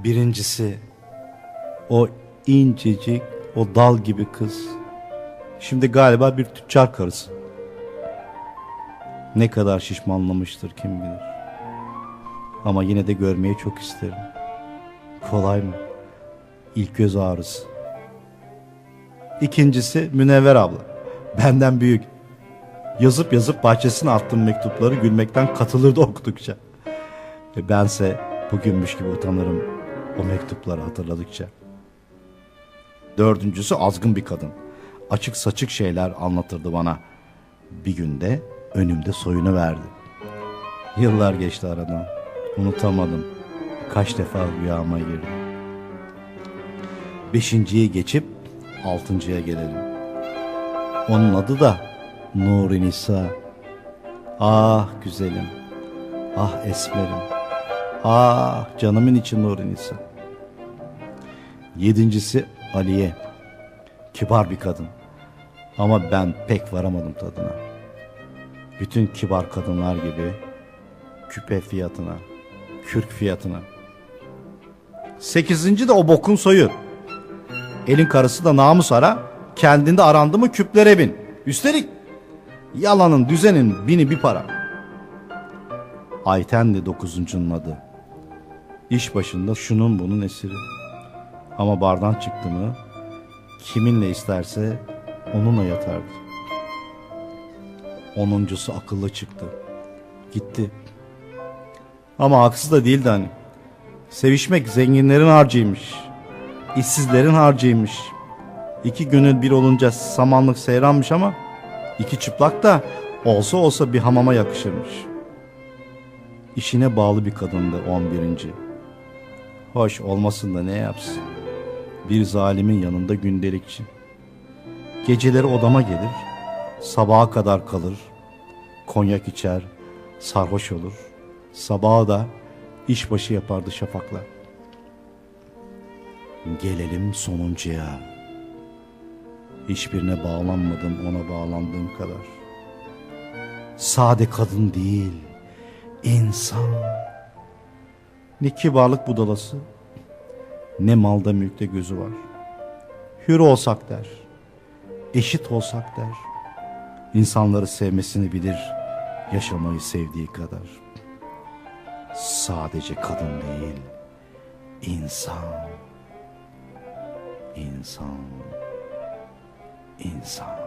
Birincisi, o incecik, o dal gibi kız. Şimdi galiba bir tüccar karısı. Ne kadar şişmanlamıştır kim bilir. Ama yine de görmeyi çok isterim. Kolay mı? İlk göz ağrısı. İkincisi Münevver abla. Benden büyük. Yazıp yazıp bahçesine attığım mektupları gülmekten katılırdı okudukça. Ve bense bugünmüş gibi utanırım o mektupları hatırladıkça. Dördüncüsü azgın bir kadın. Açık saçık şeyler anlatırdı bana. Bir günde önümde soyunu verdi. Yıllar geçti aradan. Unutamadım. Kaç defa rüyama girdi. Beşinciyi geçip altıncıya gelelim. Onun adı da Nuri Nisa. Ah güzelim. Ah esmerim. Ah canımın içi Nuri Nisa. Yedincisi Aliye. Kibar bir kadın. Ama ben pek varamadım tadına. Bütün kibar kadınlar gibi küpe fiyatına, kürk fiyatına. Sekizinci de o bokun soyu. Elin karısı da namus ara, kendinde arandı mı küplere bin. Üstelik yalanın düzenin bini bir para. Ayten de dokuzuncunun adı. İş başında şunun bunun esiri. Ama bardan çıktı mı kiminle isterse onunla yatardı. Onuncusu akıllı çıktı. Gitti. Ama haksız da değildi hani. Sevişmek zenginlerin harcıymış. İşsizlerin harcıymış. İki gönül bir olunca samanlık seyranmış ama iki çıplak da olsa olsa bir hamama yakışırmış. İşine bağlı bir kadındı 11. Hoş olmasın da ne yapsın? Bir zalimin yanında gündelikçi. Geceleri odama gelir, sabaha kadar kalır, konyak içer, sarhoş olur. Sabaha da işbaşı yapardı şafakla. Gelelim sonuncuya. Hiçbirine bağlanmadım ona bağlandığım kadar. Sade kadın değil, insan. Ne kibarlık budalası, ne malda mülkte gözü var. Hür olsak der, eşit olsak der. İnsanları sevmesini bilir, yaşamayı sevdiği kadar. Sadece kadın değil, insan. İnsan. İnsan.